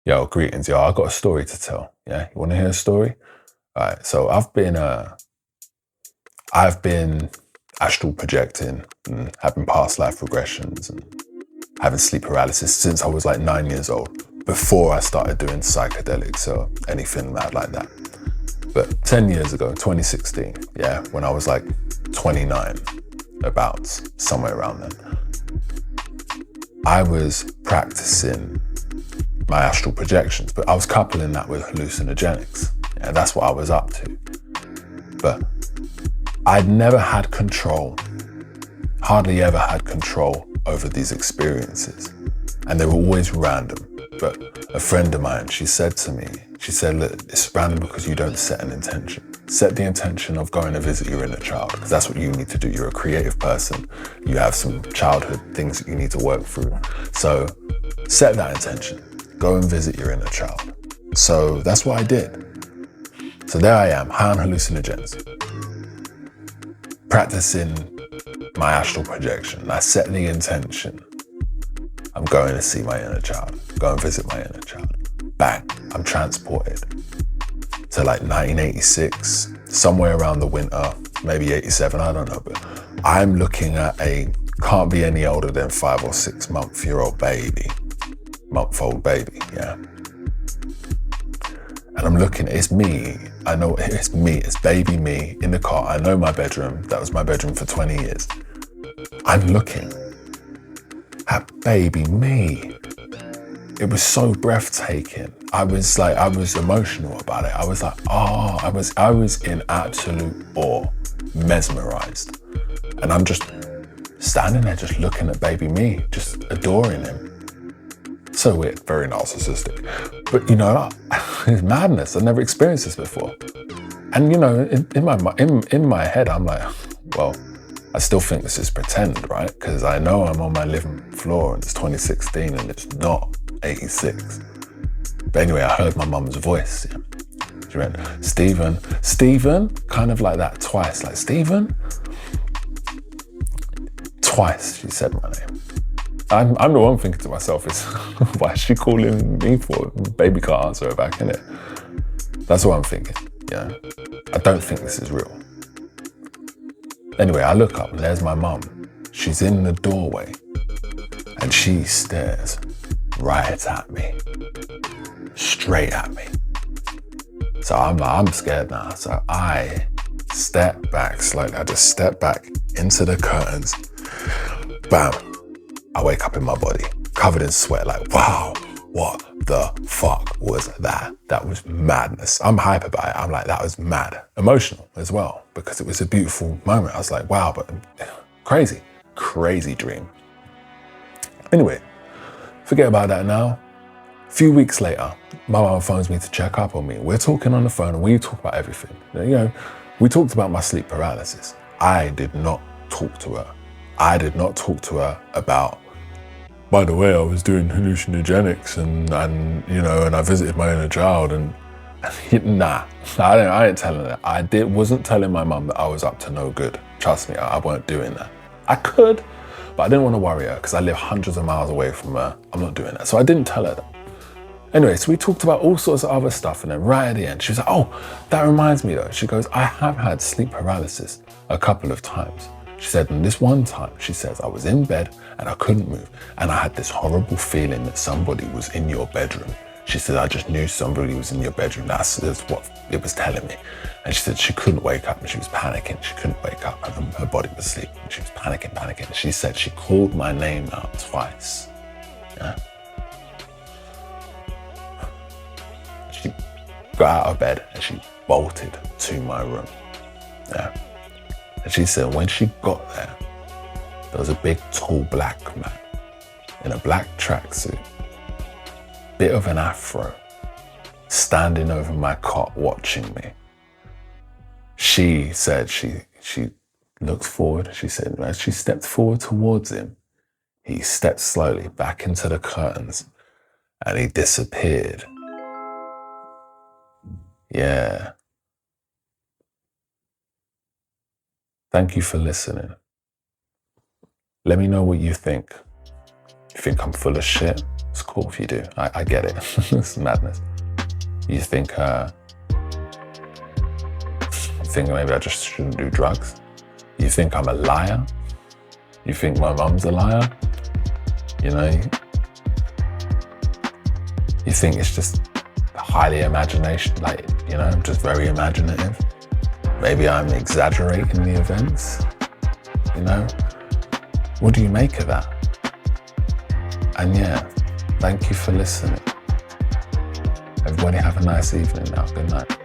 Yo, greetings, yo. I got a story to tell. Yeah, you want to hear a story? All right. So I've been astral projecting and having past life regressions and having sleep paralysis since I was like 9 years old. Before I started doing psychedelics or anything mad like that. But 10 years ago, 2016, yeah, when I was like 29, about somewhere around then, I was practicing my astral projections, but I was coupling that with hallucinogenics. And that's what I was up to. But I'd never had control, hardly ever had control over these experiences. And they were always random. But a friend of mine, she said to me, look, it's random because you don't set an intention. Set the intention of going to visit your inner child, because that's what you need to do. You're a creative person. You have some childhood things that you need to work through. So set that intention. Go and visit your inner child. So that's what I did. So there I am, high on hallucinogens, practicing my astral projection. I set the intention. I'm going to see my inner child, go and visit my inner child. Bang, I'm transported to like 1986, somewhere around the winter, maybe 87, I don't know, but I'm looking at can't be any older than 5 or 6 month-old baby, yeah. And I'm looking, it's me. I know it's me, it's baby me in the car. I know my bedroom, that was my bedroom for 20 years. I'm looking at baby me. It was so breathtaking. I was emotional about it. I was like, oh, I was in absolute awe, mesmerized. And I'm just standing there, just looking at baby me, just adoring him. So weird, very narcissistic. But you know, it's madness. I've never experienced this before. And you know, in my head, I'm like, well, I still think this is pretend, right? Because I know I'm on my living floor and it's 2016 and it's not 86. But anyway, I heard my mum's voice. Yeah. She went, Stephen, kind of like that twice, like Stephen. Twice she said my name. I'm the one thinking to myself, is why is she calling me for? Baby can't answer her back, innit? That's what I'm thinking, yeah. I don't think this is real. Anyway, I look up and there's my mum. She's in the doorway and she stares right at me, straight at me. So I'm scared now. So I step back slowly. I just step back into the curtains. Bam. I wake up in my body, covered in sweat, like, wow, what the fuck was that? That was madness. I'm hype about it. I'm like, that was mad. Emotional as well, because it was a beautiful moment. I was like, wow, but crazy dream. Anyway, forget about that now. A few weeks later, my mum phones me to check up on me. We're talking on the phone and we talk about everything. You know, we talked about my sleep paralysis. I did not talk to her. I did not talk to her about, by the way, I was doing hallucinogenics and you know, and I visited my inner child and nah, I ain't telling her. Wasn't telling my mum that I was up to no good. Trust me, I weren't doing that. I could, but I didn't want to worry her because I live hundreds of miles away from her. I'm not doing that. So I didn't tell her that. Anyway, so we talked about all sorts of other stuff and then right at the end, she was like, oh, that reminds me though. She goes, I have had sleep paralysis a couple of times. She said, and this one time, she says, I was in bed and I couldn't move. And I had this horrible feeling that somebody was in your bedroom. She said, I just knew somebody was in your bedroom. That's what it was telling me. And she said she couldn't wake up and she was panicking. She couldn't wake up and her body was asleep. And she was panicking. She said she called my name out twice. Yeah. She got out of bed and she bolted to my room. Yeah. And she said when she got there was a big, tall black man in a black tracksuit, bit of an afro, standing over my cot watching me. She said she looked forward. She said as she stepped forward towards him, he stepped slowly back into the curtains and he disappeared. Yeah. Thank you for listening. Let me know what you think. You think I'm full of shit? It's cool if you do. I get it. It's madness. You think maybe I just shouldn't do drugs? You think I'm a liar? You think my mum's a liar? You know? You think it's just highly imagination, like, you know, just very imaginative? Maybe I'm exaggerating the events, you know? What do you make of that? And yeah, thank you for listening. Everybody have a nice evening now. Good night.